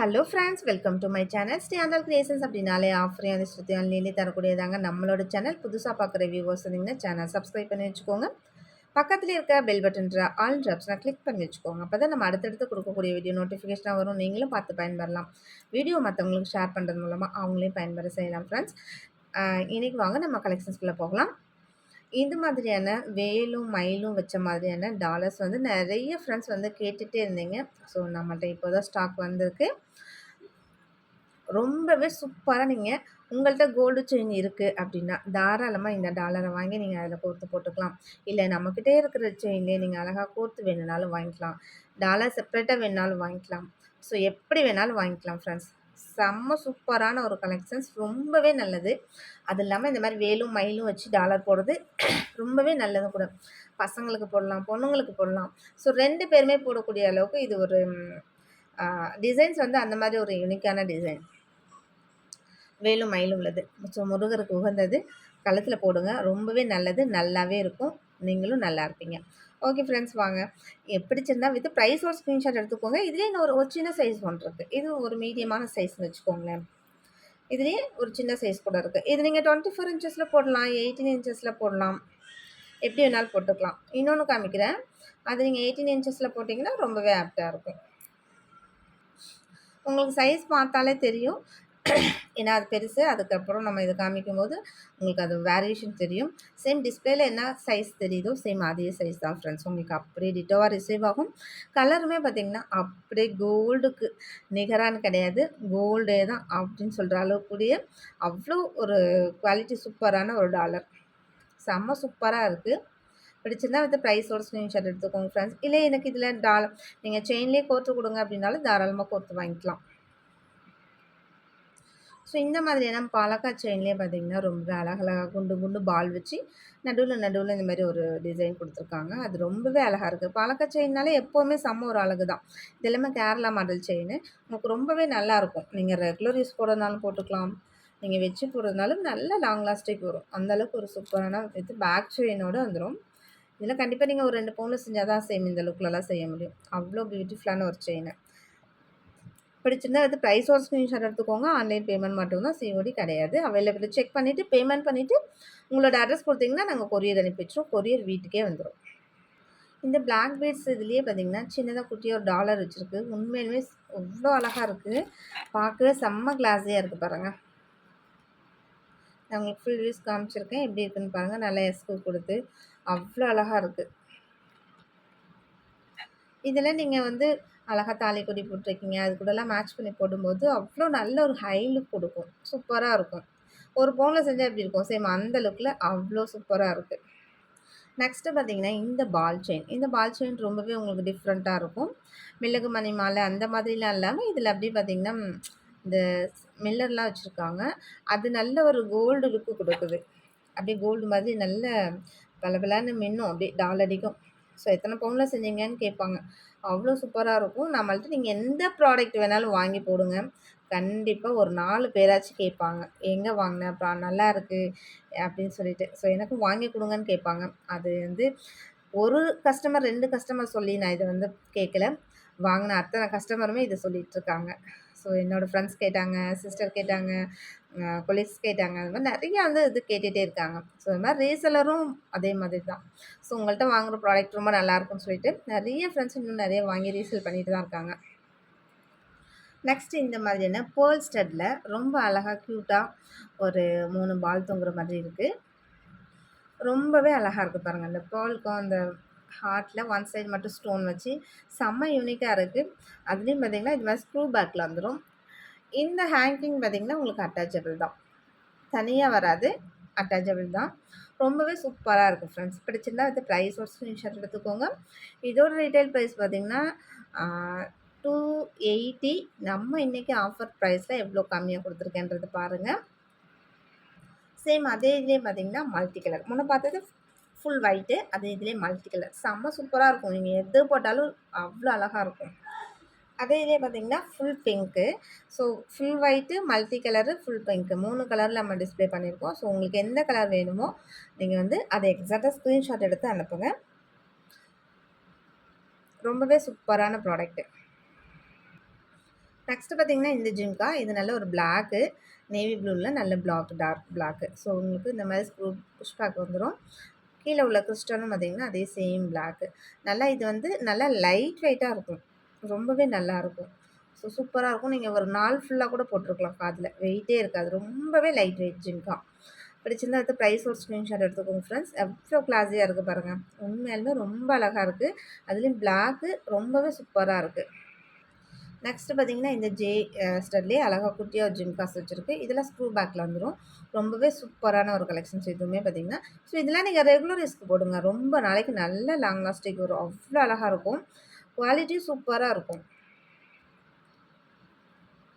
Hello friends, welcome to my channel. Shri Andal creations அப்படின்னாலே ஆஃபரையும் அந்த ஸ்ருதி ஆன்லைன்லேயே தரக்கூடியதாங்க நம்மளோட சேனல். புதுசாக பார்க்குற வியூவர்ஸ் இருந்தீங்கன்னா சேனல் சப்ஸ்கிரைப் பண்ணி வச்சுக்கோங்க. பக்கத்தில் இருக்க பெல் பட்டன்ற ஆல் ஆப்ஷனை கிளிக் பண்ணி வச்சுக்கோங்க. அப்போ தான் நம்ம அடுத்தடுத்து கொடுக்கக்கூடிய வீடியோ நோட்டிஃபிகேஷனாக வரும். நீங்களும் பார்த்து பயன்பெறலாம். வீடியோ மற்றவங்களுக்கு ஷேர் பண்ணுறது மூலமாக அவங்களையும் பயன்பெற செய்யலாம் ஃப்ரெண்ட்ஸ். இன்றைக்கி வாங்க நம்ம கலெக்ஷன்ஸ்குள்ளே போகலாம். இந்த மாதிரியான வேலும் மயிலும் வச்ச மாதிரியான டாலர்ஸ் வந்து நிறைய ஃப்ரெண்ட்ஸ் வந்து கேட்டுகிட்டே இருந்தீங்க. ஸோ நம்மள்ட்ட இப்போ தான் ஸ்டாக் வந்திருக்கு. ரொம்பவே சூப்பராக நீங்கள் உங்கள்கிட்ட கோல்டு செயின் இருக்குது அப்படின்னா தாராளமாக இந்த டாலரை வாங்கி நீங்கள் அதில் கோர்த்து போட்டுக்கலாம். இல்லை நம்மக்கிட்டே இருக்கிற செயின்லேயே நீங்கள் அழகாக கோர்த்து வேணுனாலும் வாங்கிக்கலாம். டாலர் செப்பரேட்டாக வேணுனாலும் வாங்கிக்கலாம். ஸோ எப்படி வேணாலும் வாங்கிக்கலாம் ஃப்ரெண்ட்ஸ். செம்ம சூப்பரான ஒரு கலெக்ஷன்ஸ், ரொம்பவே நல்லது. அது இல்லாமல் இந்த மாதிரி வேலும் மயிலும் வச்சு டாலர் போடுறது ரொம்பவே நல்லது கூட. பசங்களுக்கு போடலாம், பொண்ணுங்களுக்கு போடலாம். ஸோ 2 பேருமே போடக்கூடிய அளவுக்கு இது ஒரு டிசைன்ஸ் வந்து அந்த மாதிரி ஒரு யூனிக்கான டிசைன். வேலும் மயிலும் உள்ளது. ஸோ முருகருக்கு உகந்தது. கழுத்தில் போடுங்க, ரொம்பவே நல்லது. நல்லாவே இருக்கும், நீங்களும் நல்லா இருப்பீங்க. ஓகே ஃப்ரெண்ட்ஸ், வாங்க. பிடிச்சிருந்தா வித் ப்ரைஸோட ஸ்க்ரீன்ஷாட் எடுத்துக்கோங்க. இதுலேயே இன்னும் ஒரு சின்ன சைஸ் ஒன்று இருக்குது. இது ஒரு மீடியமான சைஸ்னு வச்சுக்கோங்களேன். இதுலேயே ஒரு சின்ன சைஸ் கூட இருக்குது. இது நீங்கள் 24 இன்ச்சஸில் போடலாம், 18 இன்ச்சஸில் போடலாம், எப்படி வேணாலும் போட்டுக்கலாம். இன்னொன்று காமிக்கிறேன், அது நீங்கள் 18 இன்ச்சஸில் போட்டிங்கன்னா ரொம்பவே ஆப்டாக இருக்கும். உங்களுக்கு சைஸ் பார்த்தாலே தெரியும், ஏன்னா அது பெருசு. அதுக்கப்புறம் நம்ம இதை காமிக்கும்போது உங்களுக்கு அது வேரியேஷன் தெரியும். சேம் டிஸ்பிளேல என்ன சைஸ் தெரியுதோ சேம் அதே சைஸ் தான் ஃப்ரெண்ட்ஸ். உங்களுக்கு அப்படியே டிட்டோவாக ரிசீவ் ஆகும். கலருமே பார்த்திங்கன்னா அப்படியே கோல்டுக்கு நிகரான்னு கிடையாது, கோல்டே தான் அப்படின்னு சொல்கிற அளவுக்குரிய அவ்வளோ ஒரு குவாலிட்டி சூப்பரான ஒரு டாலர். செம்ம சூப்பராக இருக்குது. பிடிச்சிருந்தா வந்து ப்ரைஸோட ஸ்க்ரீன்ஷாட் எடுத்துக்கோங்க ஃப்ரெண்ட்ஸ். இல்லை எனக்கு இதில் நீங்கள் செயின்லேயே கோர்த்து கொடுங்க அப்படின்னாலும் தாராளமாக கோர்த்து வாங்கிக்கலாம். ஸோ இந்த மாதிரியான பாலக்காய் செயின்லேயே பார்த்திங்கன்னா ரொம்ப அழகழகாக குண்டு குண்டு பால் வச்சு நடுவில் இந்த மாதிரி ஒரு டிசைன் கொடுத்துருக்காங்க. அது ரொம்பவே அழகாக இருக்குது. பாலக்காய் செயின்னாலே எப்போவுமே செம்ம ஒரு அழகு தான். இது எல்லாமே கேரளா மாடல் செயின். உங்களுக்கு ரொம்பவே நல்லாயிருக்கும். நீங்கள் ரெகுலர் யூஸ் போடுறதுனாலும் போட்டுக்கலாம், நீங்கள் வச்சு போடுறதுனாலும் நல்ல லாங் லாஸ்டிக் வரும். அந்தளவுக்கு ஒரு சூப்பரான வித் பேக் செயினோடு வந்துடும். இதில் கண்டிப்பாக நீங்கள் ஒரு 2 பவுனில் செஞ்சால் தான் சேம் இந்த லுக்கிலலாம் செய்ய முடியும். அவ்வளோ பியூட்டிஃபுல்லான ஒரு செயின். பிடிச்சிருந்தா வந்து ப்ரைஸோட ஸ்க்ரீன்ஷாட் எடுத்துக்கோங்க. ஆன்லைன் பேமெண்ட் மட்டும்தான், சிஓடி கிடையாது. அவைலபிள் செக் பண்ணிவிட்டு பேமெண்ட் பண்ணிவிட்டு உங்களோட அட்ரஸ் கொடுத்தீங்கன்னா நாங்கள் கொரியர் அனுப்பி வச்சுருவோம். கொரியர் வீட்டுக்கே வந்துடும். இந்த பிளாக் பீட்ஸ் இதுலேயே பார்த்திங்கன்னா சின்னதாக குட்டியாக ஒரு டாலர் வச்சுருக்கு. உண்மையிலுமே அவ்வளோ அழகாக இருக்குது. பார்க்கவே செம்ம கிளாஸியாக இருக்குது பாருங்கள். நான் உங்களுக்கு ஃபுல் வியூஸ் காமிச்சிருக்கேன், எப்படி இருக்குன்னு பாருங்கள். நல்லா எஸ்கு கொடுத்து அவ்வளோ அழகாக இருக்குது. இதில் நீங்கள் வந்து அழகாக தாலி கொடி போட்டிருக்கீங்க, அது கூடலாம் மேட்ச் பண்ணி போடும்போது அவ்வளோ நல்ல ஒரு ஹை லுக் கொடுக்கும். சூப்பராக இருக்கும். ஒரு பவுனில் செஞ்சால் எப்படி இருக்கும் சேம் அந்த லுக்கில் அவ்வளோ சூப்பராக இருக்குது. நெக்ஸ்ட்டு பார்த்திங்கன்னா இந்த பால் செயின். இந்த பால் செயின் ரொம்பவே உங்களுக்கு டிஃப்ரெண்ட்டாக இருக்கும். மிளகு மணி மாலை அந்த மாதிரிலாம் இல்லாமல் இதில் அப்படியே பார்த்திங்கன்னா இந்த மில்லர்லாம் வச்சுருக்காங்க. அது நல்ல ஒரு கோல்டு லுக்கு கொடுக்குது. அப்படியே கோல்டு மாதிரி நல்ல பளபளன்னு மின்னும், அப்படியே டாலடிக்கும். ஸோ எத்தனை பவுனில் செஞ்சீங்கன்னு கேட்பாங்க. அவ்வளோ சூப்பராக இருக்கும். நம்மள்ட்ட நீங்கள் எந்த ப்ராடக்ட் வேணாலும் வாங்கி போடுங்க, கண்டிப்பாக ஒரு 4 பேராச்சும் கேட்பாங்க, எங்கே வாங்கினேன் அப்புறம் நல்லா இருக்குது அப்படின்னு சொல்லிட்டு. ஸோ எனக்கும் வாங்கி கொடுங்கன்னு கேட்பாங்க. அது வந்து ஒரு கஸ்டமர் 2 கஸ்டமர் சொல்லி நான் இதை வந்து கேட்கல, வாங்கின அத்தனை கஸ்டமருமே இதை சொல்லிகிட்ருக்காங்க. ஸோ என்னோடய ஃப்ரெண்ட்ஸ் கேட்டாங்க, சிஸ்டர் கேட்டாங்க, கொலீக்ஸ் கேட்டாங்க. அது மாதிரி நிறையா வந்து இது கேட்டுகிட்டே இருக்காங்க. ஸோ இது மாதிரி ரீசெல்லரும் அதே மாதிரி தான். ஸோ உங்கள்கிட்ட வாங்குகிற ப்ராடக்ட் ரொம்ப நல்லாயிருக்குன்னு சொல்லிட்டு நிறைய ஃப்ரெண்ட்ஸ் இன்னும் நிறைய வாங்கி ரீசேல் பண்ணிட்டு தான் இருக்காங்க. நெக்ஸ்ட்டு இந்த மாதிரியான பேர்ல் ஸ்டட்டில் ரொம்ப அழகாக க்யூட்டாக ஒரு 3 பால் தொங்குற மாதிரி இருக்குது. ரொம்பவே அழகாக இருக்குது பாருங்கள். அந்த பேர்லுக்கும் அந்த ஹார்ட்டில் ஒன் சைடு மட்டும் ஸ்டோன் வச்சு செம்ம யூனிக்காக இருக்குது. அதுலேயும் பார்த்திங்கன்னா இது மாதிரி ஸ்க்ரூ பேக்கில் வந்துடும். இந்த ஹேங்கிங் பார்த்திங்கன்னா உங்களுக்கு அட்டாச்சபிள் தான், தனியாக வராது, அட்டாச்சபிள் தான். ரொம்பவே சூப்பராக இருக்குது ஃப்ரெண்ட்ஸ். பிடிச்சிருந்தா அது ப்ரைஸோட ஸ்க்ரீன்ஷாட் எடுத்துக்கோங்க. இதோட ரீட்டைல் ப்ரைஸ் பார்த்திங்கன்னா 280. நம்ம இன்றைக்கி ஆஃபர் ப்ரைஸில் எவ்வளோ கம்மியாக கொடுத்துருக்கேன்றது பாருங்கள். சேம் அதே இதுலேயே பார்த்திங்கன்னா மல்டி கலர். முன்னே பார்த்தது ஃபுல் ஒயிட்டு, அதே இதுலேயே மல்டி கலர் செம்ம சூப்பராக இருக்கும். நீங்கள் எது போட்டாலும் அவ்வளோ அழகாக இருக்கும். அதே இதே பார்த்திங்கன்னா full pink. So full white, multi colour, full pink 3 கலரில் நம்ம டிஸ்பிளே பண்ணியிருக்கோம். ஸோ உங்களுக்கு எந்த கலர் வேணுமோ நீங்கள் வந்து அதை எக்ஸாக்டாக ஸ்க்ரீன்ஷாட் எடுத்து அனுப்புங்க. ரொம்பவே சூப்பரான ப்ராடக்ட்டு. நெக்ஸ்ட்டு பார்த்தீங்கன்னா, இந்த ஜிம்கா இது நல்ல ஒரு பிளாக்கு, நேவி ப்ளூல நல்ல டார்க் பிளாக்கு. ஸோ, உங்களுக்கு இந்த மாரி புஷ் பேக் வந்துரும். கீழ உள்ள கிறிஸ்டலும் பார்த்தீங்கன்னா, அதே சேம் பிளாக்கு. நல்லா இது வந்து நல்லா லைட் வெயிட்டா இருக்கும். ரொம்பவே நல்லாருக்கும். ஸோ, சூப்பரா இருக்கும். நீங்க ஒரு நாள் ஃபுல்லா கூட போட்டுருக்கலாம் காதுல. வெயிட்டே இருக்காது. ரொம்பவே லைட் வெயிட் ஜிம்கா. பிடிச்சிருந்தா அடுத்து ப்ரைஸ் ஒரு ஸ்க்ரீன்ஷாட் எடுத்துக்கோங்க ஃப்ரெண்ட்ஸ். எவ்ளோ கிளாஸியா இருக்கு பாருங்க. உண்மையாலுமே ரொம்ப அழகா இருக்கு. அதுலயும் பிளாக்கு ரொம்பவே சூப்பரா இருக்கு. நெக்ஸ்ட்டு பார்த்தீங்கன்னா, இந்த ஸ்டட்லயே அழகா குட்டியா ஒரு ஜிம்காஸ் வச்சிருக்கு. இதெல்லாம் ஸ்க்ரூ பேக்ல வந்துரும். ரொம்பவே சூப்பரான ஒரு கலெக்ஷன்ஸ் இதுவுமே பார்த்தீங்கன்னா. ஸோ இதெல்லாம் நீங்க ரெகுலர் யூஸ்க்கு போடுங்க. ரொம்ப நாளைக்கு நல்ல லாங் லாஸ்டிக் வரும். அவ்ளோ அழகா இருக்கும். குவாலிட்டியும் சூப்பரா இருக்கும்.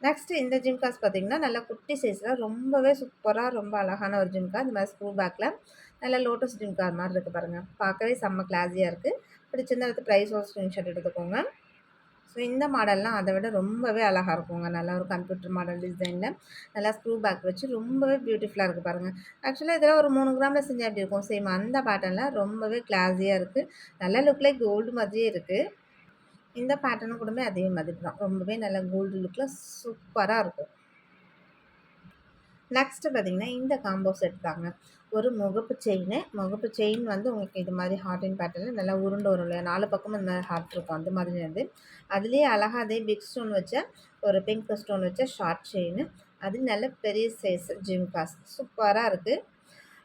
நெக்ஸ்ட்டு இந்த ஜிம்காஸ் பார்த்தீங்கன்னா, நல்லா குட்டி சைஸ்ல ரொம்பவே சூப்பரா ரொம்ப அழகான ஒரு ஜிம்கா. இந்த மாரி ஸ்க்ரூ பேக்ல நல்லா லோட்டஸ் ஜிம்கா மாரி இருக்கு பாருங்க. பார்க்கவே செம்ம கிளாஸியா இருக்கு. பிடிச்சிருந்தா அடுத்து ப்ரைஸ் ஒரு ஸ்க்ரீன்ஷாட் எடுத்துக்கோங்க. ஸோ இந்த மாடல்லாம் அத விட ரொம்பவே அழகா இருக்குங்க. நல்லா ஒரு கம்ப்யூட்டர் மாடல் டிசைன்ல நல்லா ஸ்க்ரூ பேக் வச்சு ரொம்பவே பியூட்டிஃபுல்லா இருக்கு பாருங்க. ஆக்சுவலா இதெல்லாம் ஒரு 3 கிராம்ல செஞ்சா எப்படி இருக்கும்? சேம் அந்த பேட்டர்ன்ல ரொம்பவே கிளாஸியா இருக்கு. நல்ல லுக் லைக் கோல்டு மாதிரியே இருக்கு. இந்த பேட்டர்னும் கூடமே அதே மாதிரி தான். ரொம்பவே நல்ல கோல்டு லுக்ல சூப்பரா இருக்கும். நெக்ஸ்ட்டு பார்த்தீங்கன்னா, இந்த காம்போ செட் தாங்க. ஒரு முகப்பு செயின் வந்து உங்களுக்கு இது மாரி ஹார்டின் பேட்டர்ன்ல நல்லா உருண்டு வரும் இல்லையா? 4 பக்கமும் இந்த மாரி ஹார்ட் இருக்கும். அந்த மாதிரி வந்து. அதுலயே அழகா அதே பிக் ஸ்டோன் வச்ச ஒரு பிங்க் ஸ்டோன் வச்ச ஷார்ட் செயினு. அது நல்ல பெரிய சைஸ் ஜிம்காஸ். சூப்பரா இருக்கு.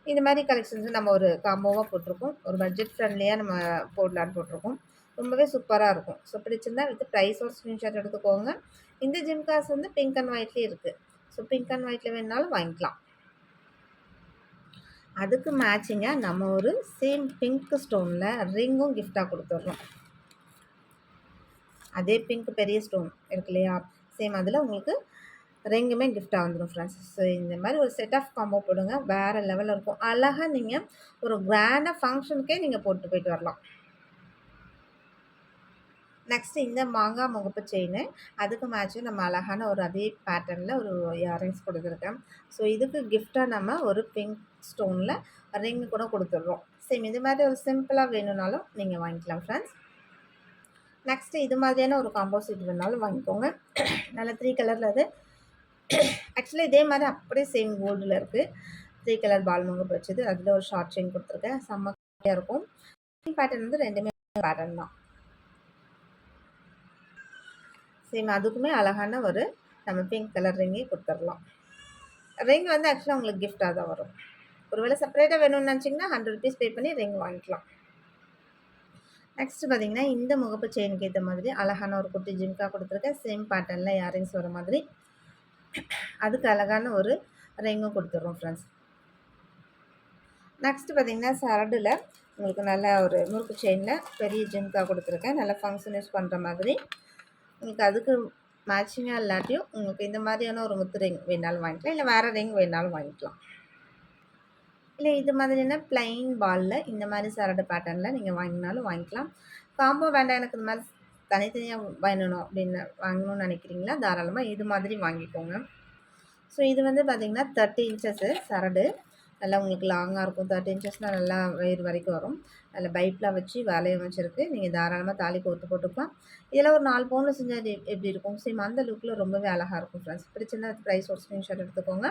இந்த மாரி கலெக்ஷன்ஸ் நம்ம ஒரு காம்போவா போட்டிருக்கோம். ஒரு பட்ஜெட் ஃப்ரெண்ட்லியா நம்ம போடலான்னு போட்டிருக்கோம். ரொம்பவே சூப்பரா இருக்கும். ஸோ பிடிச்சிருந்தா வித் ப்ரைஸோட ஸ்க்ரீன்ஷாட் எடுத்துக்கோங்க. இந்த ஜிம்காஸ் வந்து பிங்க் அண்ட் ஒயிட்லயே இருக்கு. ஸோ பிங்க் அண்ட் ஒயிட்ல வேணுனாலும் வாங்கிக்கலாம். அதுக்கு மேட்சிங்கா நம்ம ஒரு சேம் பிங்க் ஸ்டோன்ல ரிங்கும் கிஃப்ட்டா குடுத்துடுறோம். அதே பிங்க் பெரிய ஸ்டோன் இருக்கு இல்லையா? சேம் அதில உங்களுக்கு ரிங்குமே கிஃப்ட்டா வந்துரும் ஃப்ரெண்ட்ஸ். ஸோ இந்த மாரி ஒரு செட் ஆஃப் காம்போ போடுங்க. வேற லெவல்ல இருக்கும். அழகா நீங்க ஒரு கிராண்டா ஃபங்ஷனுக்கே நீங்க போட்டு போயிட்டு வரலாம். நெக்ஸ்ட்டு இந்த மாங்கா முகப்பு செயினு. அதுக்கு மேட்சும் நம்ம அழகான ஒரு அதே பேட்டர்ன்ல ஒரு இயரிங்ஸ் குடுத்துருக்கேன். ஸோ இதுக்கு கிஃப்ட்டா நம்ம ஒரு பிங்க் ஸ்டோன்ல ரிங் கூட குடுத்துடுறோம். சேம் இது மாரி ஒரு சிம்பிளா வேணும்னாலும் நீங்க வாங்கிக்கலாம் ஃப்ரெண்ட்ஸ். நெக்ஸ்ட்டு இது மாதிரியான ஒரு காம்போ செட் வேணாலும் வாங்கிக்கோங்க. நல்ல 3 கலர்ல அது ஆக்சுவலா இதே மாரி அப்படியே சேம் கோல்டுல இருக்கு. 3 கலர் பால் முகப்பு வச்சது. அதில ஒரு ஷார்ட் செயின் குடுத்துருக்கேன். செம்ம குட்டியா இருக்கும். பேட்டர்ன் வந்து 2மே பேட்டர்ன் தான். சேம் அதுக்குமே அழகான ஒரு நம்ம பிங்க் கலர் ரிங்கே குடுத்துரலாம். ரிங் வந்து ஆக்சுவலா உங்களுக்கு கிஃப்ட்டா தான் வரும். ஒருவேளை செப்பரேட்டா வேணும்னு நெனச்சீங்கன்னா ₹100 பே பண்ணி ரிங் வாங்கிக்கலாம். நெக்ஸ்ட் பார்த்தீங்கன்னா, இந்த முகப்பு செயினுக்கு ஏத்த மாதிரி அழகான ஒரு குட்டி ஜிம்கா குடுத்துருக்கேன். சேம் பேட்டர்ன்ல இயரிங்ஸ் வர மாதிரி. அதுக்கு அழகான ஒரு ரிங்கும் குடுத்துடுறோம் ஃப்ரெண்ட்ஸ். நெக்ஸ்ட் பார்த்தீங்கன்னா, சரடுல உங்களுக்கு நல்ல ஒரு முறுக்கு செயின்ல பெரிய ஜிம்கா குடுத்துருக்கேன். நல்லா ஃபங்ஷன் யூஸ் பண்ற மாதிரி. உங்களுக்கு அதுக்கு மேட்சிங்கா இல்லாட்டியும் உங்களுக்கு இந்த மாதிரியான ஒரு முத்து ரிங் வேணாலும் வாங்கிக்கலாம். இல்ல வேற ரிங் வேணாலும் வாங்கிக்கலாம். இல்ல இது மாதிரியான பிளைன் பால்ல இந்த மாரி சரடு பேட்டர்ன்ல நீங்க வாங்கினாலும் வாங்கிக்கலாம். காம்போ வேண்டாம் எனக்கு இந்த மாரி தனித்தனியா வேணும் அப்படின்னு வாங்கணும்னு நினைக்கிறீங்களா? தாராளமா இது மாதிரி வாங்கிக்கோங்க. ஸோ இது வந்து பார்த்தீங்கன்னா 30 இன்ச்சஸு சரடு. நல்லா உங்களுக்கு லாங்கா இருக்கும். 30 இன்ச்சஸ்னா நல்லா வயிறு வரைக்கும் வரும். அதில பைப்லாம் வச்சு வளையம் வச்சிருக்கு. நீங்க தாராளமா தாலி கோர்த்து போட்டுக்கலாம். இதெல்லாம் ஒரு 4 பவுன்ல செஞ்சா அது எப்படி இருக்கும்? சேம் அந்த லுக்ல ரொம்பவே அழகா இருக்கும் ஃப்ரெண்ட்ஸ். பிடிச்சிருந்தா ப்ரைஸ் ஒரு ஸ்க்ரீன்ஷாட் எடுத்துக்கோங்க.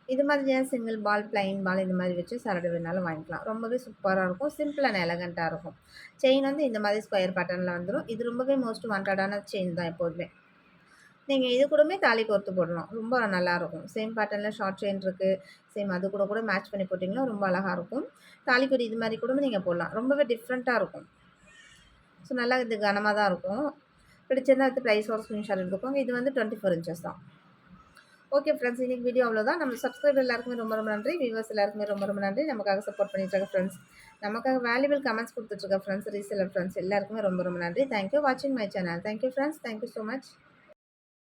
இது மாதிரியான சிங்கிள் பால், பிளைன் பால் இந்த மாரி வச்சு சரடு வேணாலும் வாங்கிக்கலாம். ரொம்பவே சூப்பரா இருக்கும். சிம்பிள் அண்ட் எலகன்ட்டா இருக்கும். செயின் வந்து இந்த மாரி ஸ்கொயர் பேட்டர்ன்ல வந்துரும். இது ரொம்பவே மோஸ்ட் வாண்டடான செயின் தான் எப்போதுமே. நீங்க இது கூடமே தாலி கோர்த்து போடலாம். ரொம்ப நல்லாருக்கும். சேம் பேட்டர்ன்ல ஷார்ட் செயின் இருக்கு. சேம் அது கூட கூட மேட்ச் பண்ணி போட்டிங்கன்னா ரொம்ப அழகா இருக்கும். தாலிக்கொடி இது மாரி கூட நீங்க போடலாம். ரொம்பவே டிஃப்ரெண்ட்டா இருக்கும். ஸோ நல்லா இது கனமா தான் இருக்கும். பிடிச்சிருந்தா அடுத்து ப்ரைஸோட ஸ்க்ரீன்ஷாட் எடுத்துக்கோங்க. இது வந்து 24 இன்ச்சஸ் தான். Okay friends. இன்னைக்கு வீடியோ அவ்வளோதான். நம்ம சப்ஸ்கிரைபர் எல்லாருக்குமே ரொம்ப ரொம்ப நன்றி. வியூவர்ஸ் எல்லாருக்குமே ரொம்ப ரொம்ப நன்றி. நமக்காக சப்போர்ட் பண்ணிட்டு இருக்க ஃப்ரெண்ட்ஸ். நமக்காக வேல்யூபிள் கமெண்ட்ஸ் குடுத்துட்டு இருக்க ஃப்ரெண்ட்ஸ், ரீசெல்லர் ஃப்ரெண்ட்ஸ் எல்லாருக்குமே ரொம்ப ரொம்ப நன்றி. தேங்க் யூ வாட்சிங் my channel. Thank you friends. Thank you so much.